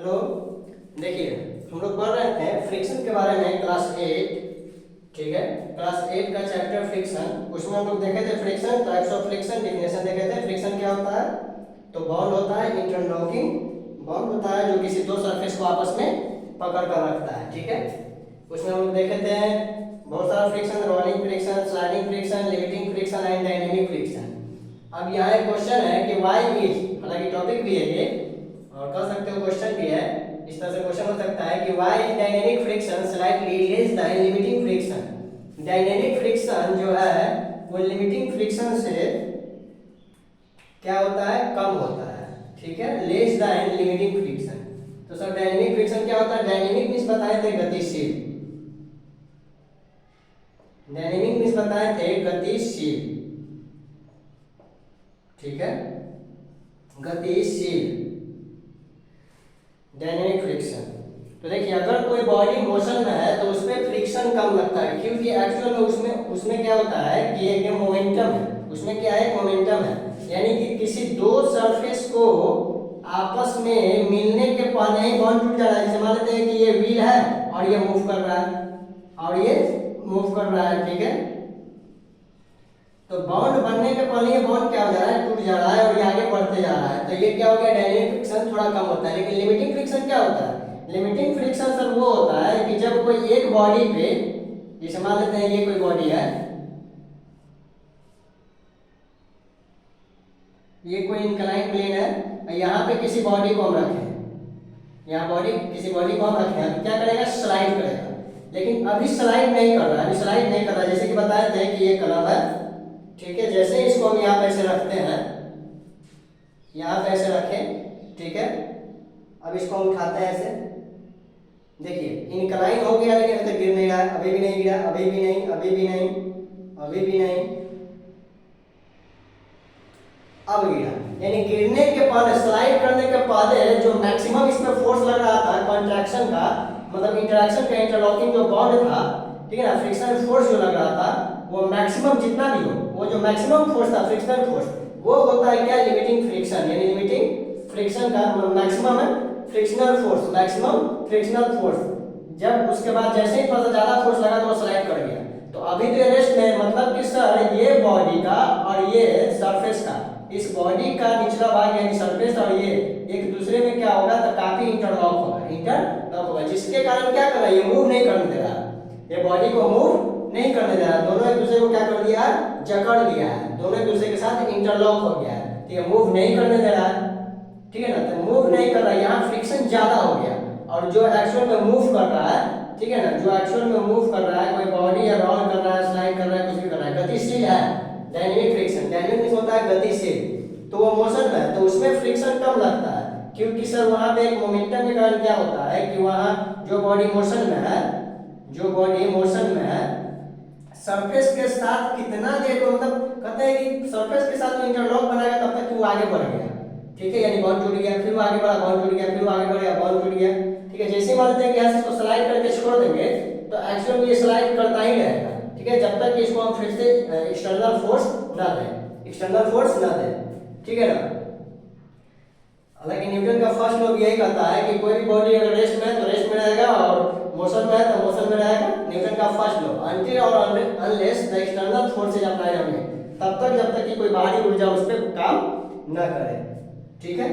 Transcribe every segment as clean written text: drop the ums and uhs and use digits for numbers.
Hello, देखिए हम लोग पढ़ रहे थे फ्रिक्शन के बारे में क्लास 8। ठीक है, क्लास 8 का चैप्टर फ्रिक्शन, उसमें हम लोग देखे थे friction, types of friction, definition देखे थे। फ्रिक्शन क्या होता है? तो बॉन्ड होता है, इंटरलॉकिंग बॉन्ड होता है जो किसी दो सरफेस को आपस में पकड़ कर रखता है। ठीक है, उसमें हम लोग देखे थे बहुत सारा friction, rolling friction, sliding friction, limiting friction and dynamic friction. अब यहाँ एक क्वेश्चन है कि वाई इज, हालांकि टॉपिक भी है ये और कह सकते हो क्वेश्चन भी है। इस तरह से क्वेश्चन हो सकता है कि why is dynamic friction slightly less than limiting friction. Dynamic friction जो है वो लिमिटिंग फ्रिक्शन से क्या होता है? कम होता है। ठीक है, लेस देन लिमिटिंग फ्रिक्शन। तो सर डायनेमिक फ्रिक्शन क्या होता है? डायनेमिक मींस बताए थे गतिशील, डायनेमिक मींस बताए थे गतिशील। ठीक है, गतिशील डायनेमिक फ्रिक्शन। तो देखिए अगर कोई बॉडी मोशन में है तो उसमें फ्रिक्शन कम लगता है, क्योंकि एक्चुअल में उसमें क्या होता है कि एक मोमेंटम है, उसमें क्या है? मोमेंटम है। यानी कि किसी दो सरफेस को आपस में मिलने के पहले ही बॉन्ड टूट जा रहा है। जैसे मान लेते हैं कि ये व्हील है और ये मूव कर रहा है और ये मूव कर रहा है। ठीक है, तो बॉन्ड बनने के पहले ये बॉन्ड क्या हो जा रहा है? टूट जा रहा है और ये आगे बढ़ते जा रहा है। तो ये क्या हो गया? डायनेमिक फ्रिक्शन थोड़ा कम होता है। लेकिन लिमिटिंग फ्रिक्शन क्या होता है? लिमिटिंग फ्रिक्शन सर वो होता है कि जब कोई एक बॉडी पे, जैसे मान लेते हैं ये कोई बॉडी है, ये कोई इंक्लाइन प्लेन है, यहाँ पे किसी बॉडी को हम रखें, यहाँ बॉडी किसी बॉडी को हम रखें, क्या करेगा? स्लाइड करेगा। लेकिन अभी स्लाइड नहीं कर रहा है, अभी स्लाइड नहीं कर रहा है। जैसे कि बताए थे कि ये कलम है। ठीक है, जैसे ही इसको हम यहाँ पे ऐसे रखते हैं, यहाँ पे ऐसे रखें। ठीक है, अब इसको हम उठाते हैं ऐसे, देखिए इनक्लाइन हो गया लेकिन अभी तक गिर नहीं रहा है, अभी भी नहीं गिरा, अभी भी नहीं, अभी भी नहीं, अभी भी नहीं, अब गिरा। यानी गिरने के पहले, स्लाइड करने के पहले जो मैक्सिमम इसमें फोर्स लग रहा था कॉन्ट्रैक्शन का, मतलब इंटरेक्शन का, इंटरलॉकिंग जो बॉन्ड था, ठीक है ना, फ्रिक्शनल फोर्स जो लग रहा था वो मैक्सिमम जितना भी हो, वो जो मैक्सिमम फोर्स था फ्रिक्शनल फोर्स, वो होता है क्या? Limiting friction. यानी लिमिटिंग फ्रिक्शन का मैक्सिमम है frictional force, maximum frictional force. जब उसके बाद जैसे ही थोड़ा सा ज्यादा फोर्स लगा तो वो स्लाइड कर गया। तो अभी तो रेस्ट में, मतलब कि सर ये बॉडी का और ये सरफेस का, इस बॉडी का निचला भाग यानी सरफेस और ये एक दूसरे में क्या होगा? तो काफी इंटरलॉक होगा, इंटरलॉक होगा, जिसके कारण क्या कर रहा है? ये मूव नहीं करने दे रहा, ये बॉडी को मूव नहीं करने दे रहा। दोनों एक दूसरे को क्या कर दिया? जकड़ लिया है, दोनों एक दूसरे के साथ इंटरलॉक हो गया है। ठीक है, मूव नहीं करने दे रहा है। ठीक है ना, तो मूव नहीं कर रहा है, यहाँ फ्रिक्शन ज्यादा हो गया। और जो एक्चुअल में मूव कर रहा है, ठीक है ना, जो एक्चुअल में मूव कर रहा है, कोई बॉडी या रोल कर रहा है, स्लाइड कर रहा है, कुछ भी कर रहा है, गतिशील है, डायनेमिक फ्रिक्शन। डायनेमिक होता है गतिशील, तो वो मोशन में है तो उसमें फ्रिक्शन कम लगता है, क्योंकि सर वहां पे एक मोमेंटम के कारण क्या होता है कि वहां जो बॉडी मोशन में है, जो बॉडी मोशन में है, सरफेस के साथ कितना देर, मतलब कहते हैं कि सरफेस के साथ इंटरलॉक बनाएगा तब तक वो आगे बढ़ गया। ठीक है, यानी बॉन्ड टूट गया, फिर वो आगे बढ़ा, बॉन्ड टूट गया, फिर वो आगे बढ़ गया, बॉन्ड टूट गया। ठीक है, जैसे मान लेते हैं कि यहाँ से इसको स्लाइड करके छोड़ देंगे तो एक्चुअल में ये स्लाइड करता ही रहेगा। ठीक है, जब तक कि इसको हम फिर से एक्सटर्नल फोर्स ना दें, एक्सटर्नल फोर्स ना दें। ठीक है ना, हालांकि न्यूटन का फर्स्ट लॉ यही कहता है कि कोई भी बॉडी अगर रेस्ट में है तो रेस्ट में रहेगा और मोशन में है तो मोशन में रहेगा। न्यूटन का फर्स्ट लॉ, अनटिल और unless the external forces applied on it, तब तक जब तक कि कोई बाहरी ऊर्जा उस पर काम न करे। ठीक है,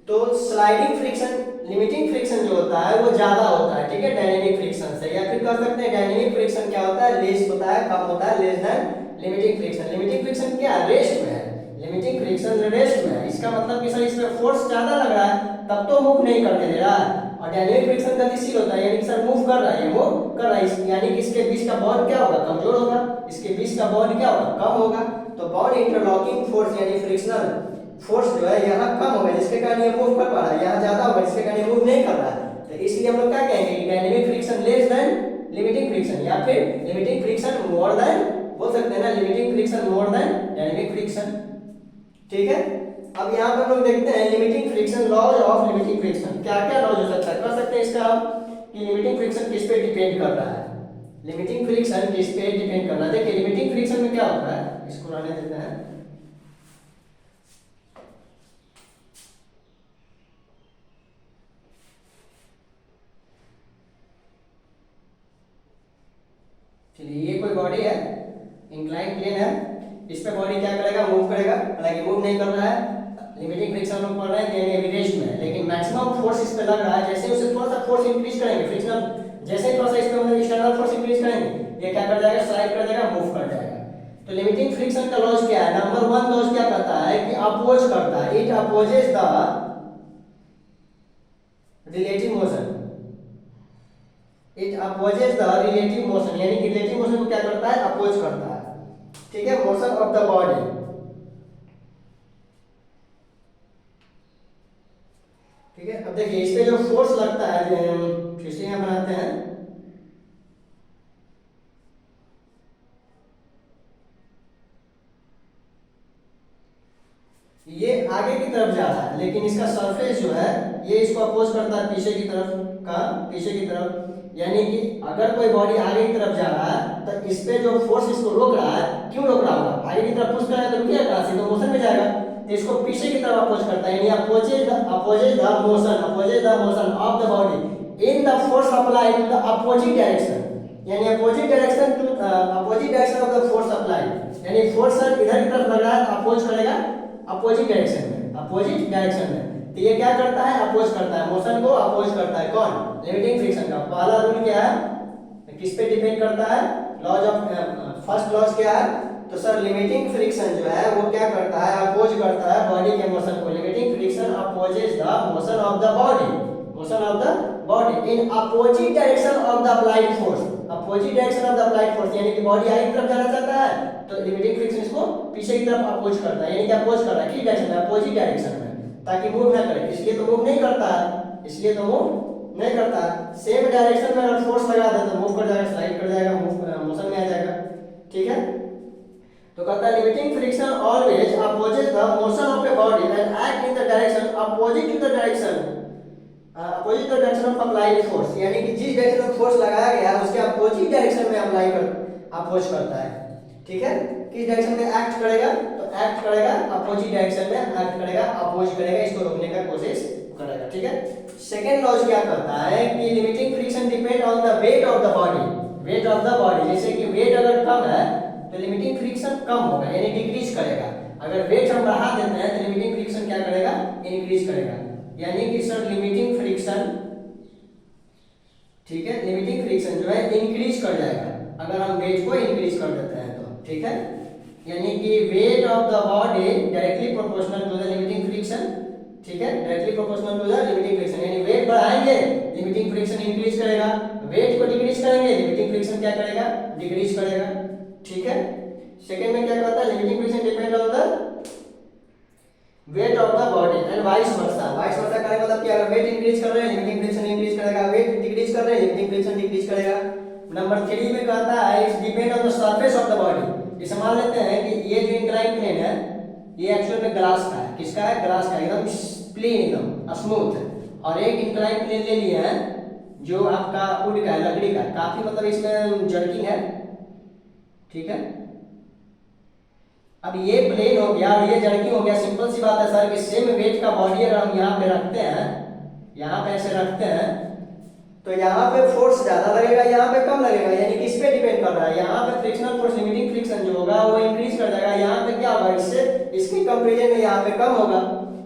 तो स्लाइडिंग फ्रिक्शन, लिमिटिंग फ्रिक्शन जो होता है वो ज्यादा होता है। ठीक है, डायनेमिक फ्रिक्शन से, या फिर कह सकते हैं डायनेमिक फ्रिक्शन क्या होता है? लेस होता है, कम होता है, less than limiting friction. Limiting friction क्या? रेस्ट में है, लिमिटिंग फ्रिक्शन रेस्ट में है। इसका मतलब कि सर इसमें फोर्स ज्यादा लग रहा है तब तो मूव नहीं करने दे रहा है, और डायनेमिक फ्रिक्शन गतिशील होता है, यानी कि सर मूव कर रहा है, ये मूव कर रहा है, यानी कि इसके बीच का बॉन्ड क्या होगा? कमजोर होगा, इसके बीच का बॉन्ड क्या होगा? कम होगा। तो बॉन्ड इंटरलॉकिंग फोर्स यानी फ्रिक्शनल फोर्स जो है यहाँ कम होगा, जिसके कारण ये मूव कर पा रहा है, यहाँ ज्यादा होगा, जिसके कारण ये मूव नहीं कर रहा है। तो इसलिए हम लोग क्या कहेंगे कि dynamic friction less than limiting friction, या फिर लिमिटिंग फ्रिक्शन मोर देन, बोल सकते हैं ना, limiting friction more than dynamic friction. ठीक है, अब यहाँ पर हम लोग देखते हैं limiting friction, laws of limiting friction. क्या क्या लॉज हो सकता है? कह सकते हैं इसका हम कि लिमिटिंग फ्रिक्शन किस पे डिपेंड कर रहा है, लिमिटिंग फ्रिक्शन किस पे डिपेंड कर रहा है। देखिए लिमिटिंग फ्रिक्शन में क्या होता है, इसको रहने देते हैं। बॉडी है, इंक्लाइन प्लेन है, इस पे बॉडी क्या करेगा, मूव करेगा, हालांकि मूव नहीं कर रहा है, लिमिटिंग फ्रिक्शन में पड़ रहा है यानी अभी रेस्ट में है, लेकिन मैक्सिमम फोर्स इस पे लग रहा है। जैसे उसे थोड़ा सा फोर्स इंक्रीज करेंगे फ्रिक्शनल, जैसे ही थोड़ा सा इस पे मतलब एक्सटर्नल फोर्स इंक्रीज करेंगे, ये क्या कर जाएगा, स्लाइड कर जाएगा, मूव कर जाएगा। तो लिमिटिंग फ्रिक्शन का लॉज क्या है, नंबर 1 लॉज क्या कहता है कि अपोज करता है, it opposes the relative motion, it opposes the relative motion, यानी कि रिलेटिव मोशन को क्या करता है, अपोज करता है, ठीक है, मोशन ऑफ द बॉडी। ठीक है, अब देखिए इस पे जो फोर्स लगता है, फिर से यहाँ बनाते हैं, ये आगे की तरफ जा रहा है, लेकिन इसका सरफेस जो है ये इसको अपोज करता है पीछे की तरफ का, पीछे की तरफ, यानी कि अगर कोई बॉडी आगे की तरफ जा रहा है तो इस पे जो फोर्स इसको रोक रहा है, क्यों रोक रहा होगा, आगे की तरफ पुश करेगा तो रुकेगा कहां से, तो मोशन में जाएगा, तो इसको पीछे की तरफ अपोज करता है, यानी opposes the motion of the body in the force applied to the opposite direction, यानी opposite direction of the force applied, यानी फोर्स इधर की तरफ लग रहा है तो अपोज करेगा अपोजिट डायरेक्शन में, तो ये क्या करता है, अपोज करता है, मोशन को अपोज करता है, कौन, लिमिटिंग फ्रिक्शन का। पहला रूल क्या है, किस पे डिपेंड करता है, लॉज ऑफ, फर्स्ट लॉज क्या है, तो सर लिमिटिंग फ्रिक्शन जो है वो क्या करता है, अपोज करता है बॉडी के मोशन को, limiting friction opposes the motion of the body in opposite direction of the applied force, यानी कि बॉडी आगे की तरफ जाना चाहता है तो लिमिटिंग फ्रिक्शन इसको पीछे की तरफ अपोज करता है, यानी कि अपोज कर रहा है किस डायरेक्शन में, अपोजिट डायरेक्शन में, ताकि मूव ना करे, इसलिए तो मूव नहीं करता है, सेम डायरेक्शन में अगर फोर्स लगा दे तो मूव कर जाएगा, स्लाइड कर जाएगा, मोशन में आ जाएगा। ठीक है, तो कहता है limiting friction always opposes the motion of a body and act in the direction opposite to the direction of applied force, यानी कि जिस डायरेक्शन में फोर्स लगाया गया है उसके अपोजिट डायरेक्शन में अपोज करता है। ठीक है, किस डायरेक्शन में एक्ट करेगा, तो एक्ट करेगा अपोजिट डायरेक्शन में, एक्ट करेगा, अपोज करेगा, इसको रोकने का कोशिश करेगा। ठीक है, सेकंड लॉज क्या करता है कि limiting friction depend on the wait of the body, जैसे कि वेट अगर कम है तो लिमिटिंग फ्रिक्शन कम होगा, यानी डिक्रीज करेगा, अगर वेट हम बढ़ा देते हैं तो लिमिटिंग फ्रिक्शन क्या करेगा, इंक्रीज करेगा, यानी कि सर लिमिटिंग फ्रिक्शन, ठीक है, लिमिटिंग फ्रिक्शन जो है इंक्रीज कर जाएगा अगर हम वेट को इंक्रीज कर देते हैं तो। ठीक है, यानी कि weight of the body directly proportional to the limiting friction, ठीक है, directly proportional to the limiting friction, यानी वेट बढ़ाएंगे लिमिटिंग फ्रिक्शन इंक्रीज करेगा, वेट को डिक्रीज करेंगे लिमिटिंग फ्रिक्शन क्या करेगा, डिक्रीज करेगा। ठीक है, सेकंड में क्या कहता है, limiting friction depend on the wait of the body and vice versa का मतलब कि अगर वेट इंक्रीज कर रहे हैं लिमिटिंग फ्रिक्शन इंक्रीज करेगा, वेट डिक्रीज कर रहे हैं लिमिटिंग फ्रिक्शन डिक्रीज करेगा। नंबर 3 में कहता है it's depend on the surface of the body, इसे मान लेते हैं कि ये जो इंक्लाइन प्लेन है ये एक्चुअल में ग्लास का है, किसका है, ग्लास का, एकदम प्लेन, एकदम स्मूथ है, और एक इंक्लाइन प्लेन ले लिया है जो आपका वुड का है, लकड़ी का, काफी मतलब इसमें जर्किंग है। ठीक है, अब ये प्लेन हो गया और ये जर्किंग हो गया, सिंपल सी बात है सर कि सेम वेट का बॉडी अगर हम यहाँ पे रखते हैं, यहाँ पे ऐसे रखते हैं तो यहाँ पे फोर्स ज्यादा लगेगा, यहाँ पे कम लगेगा, यानी किस पे डिपेंड कर रहा है, यहाँ पे फ्रिक्शनल फोर्स लिमिटिंग फ्रिक्शन जो होगा वो इंक्रीज कर जाएगा, यहाँ पे क्या होगा, इससे इसके कंपैरिजन में यहाँ पे कम होगा,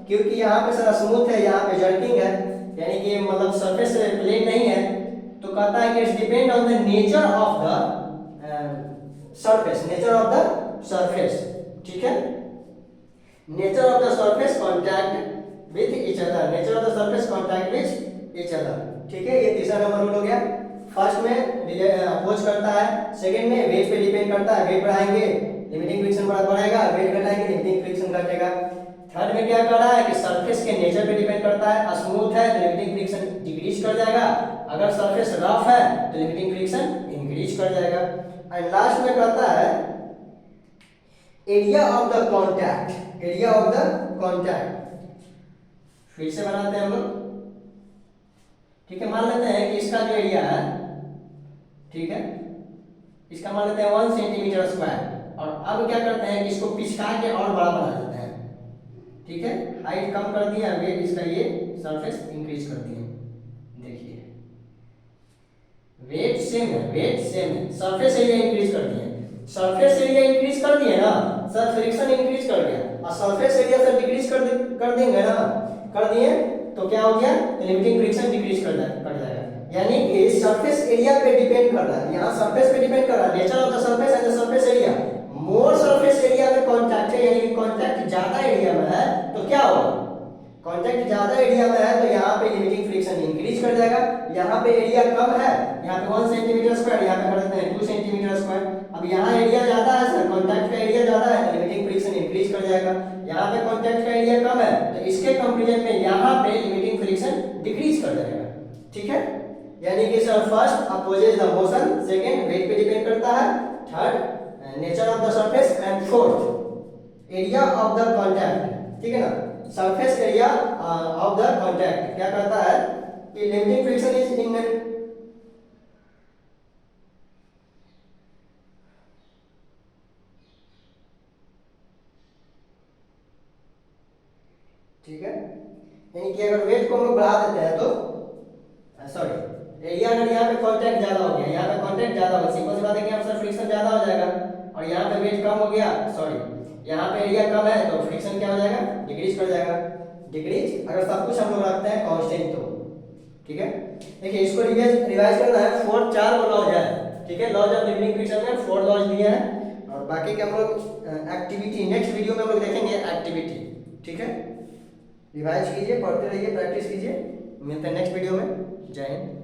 क्योंकि यहाँ पे सर स्मूथ है, यहाँ पे जर्किंग है, यानी कि मतलब सरफेस प्लेन नहीं है। तो कहता है कि it's depend on the nature of the surface, ठीक है, nature of the surface contact with each other, ठीक है, ये तीसरा नंबर रूल हो गया। फर्स्ट में अपोज करता है, सेकंड में वेट पे डिपेंड करता है, वेट बढ़ाएंगे लिमिटिंग फ्रिक्शन बढ़ेगा, वेट घटाएंगे लिमिटिंग फ्रिक्शन घटेगा। थर्ड में क्या कर रहा है कि सरफेस के नेचर पे डिपेंड करता है, स्मूथ है तो लिमिटिंग फ्रिक्शन डिक्रीज कर जाएगा, अगर सरफेस रफ है तो लिमिटिंग फ्रिक्शन इंक्रीज कर जाएगा। एंड लास्ट में कहता है एरिया ऑफ द कॉन्टैक्ट, फिर से बनाते हैं हम लोग। ठीक है, मान लेते हैं कि इसका जो एरिया है, ठीक है, इसका मान लेते हैं 1 सेंटीमीटर स्क्वायर, और अब क्या करते हैं कि इसको पिचका के और बड़ा बना देते हैं। ठीक है, हाइट कम कर दिया, वेट इसका ये सरफेस इंक्रीज कर दिया, देखिए वेट सेम है, सरफेस एरिया इंक्रीज कर दिया, सरफेस एरिया इंक्रीज कर दिए ना, सर फ्रिक्शन इंक्रीज कर दिया, और सरफेस एरिया सर डिक्रीज कर देंगे ना, कर दिए तो क्या हो गया, लिमिटिंग फ्रिक्शन डिक्रीज कर जाएगा। यानी कि सरफेस एरिया पे डिपेंड कर रहा है, यहाँ सरफेस पे डिपेंड कर रहा है, nature of the surface and the surface area. More surface area में कांटेक्ट है, यानी कि कांटेक्ट ज्यादा एरिया में है तो क्या होगा, कांटेक्ट ज्यादा एरिया में है तो यहाँ पे लिमिटिंग फ्रिक्शन इंक्रीज कर जाएगा। यहाँ पे एरिया कम है, यहाँ पे 1 सेंटीमीटर स्क्वायर, यहाँ पे कर देते हैं 2 सेंटीमीटर स्क्वायर। अब यहाँ एरिया ज्यादा है सर, कांटेक्ट का एरिया ज्यादा है तो लिमिटिंग फ्रिक्शन इंक्रीज कर जाएगा। यहाँ पे कांटेक्ट का एरिया कम है तो इसके कंपैरिजन में यहाँ पे लिमिटिंग फ्रिक्शन डिक्रीज कर जाएगा। ठीक है, यानी कि sir first opposes the motion, second weight पे डिपेंड करता है, third nature of the surface and fourth area of the contact. ठीक है ना, surface area of the contact क्या करता है कि लिमिटिंग फ्रिक्शन इज इन, ठीक है, यानी कि अगर वेट को हम लोग बढ़ा देते हैं तो सॉरी एरिया, अगर यहाँ पे कांटेक्ट ज्यादा हो गया, यहाँ पे कांटेक्ट ज्यादा हो गया, सिंपल सी बात है कि यहाँ पर फ्रिक्शन ज्यादा हो जाएगा, और यहाँ पे वेट कम हो गया, सॉरी यहाँ पे एरिया कम है तो फ्रिक्शन क्या हो जाएगा, डिक्रीज कर जाएगा। डिक्रीज अगर सब कुछ हम लोग रखते हैं कांस्टेंट तो, ठीक है। देखिए इसको रिवाइज करना है, 4 लॉज है, ठीक है, लॉज ऑफ लिमिटिंग फ्रिक्शन में 4 लॉज दिए हैं, और बाकी के हम लोग एक्टिविटी नेक्स्ट वीडियो में हम लोग देखेंगे एक्टिविटी। ठीक है, रिवाइज कीजिए, पढ़ते रहिए, प्रैक्टिस कीजिए, मिलते हैं नेक्स्ट वीडियो में। जय हिंद।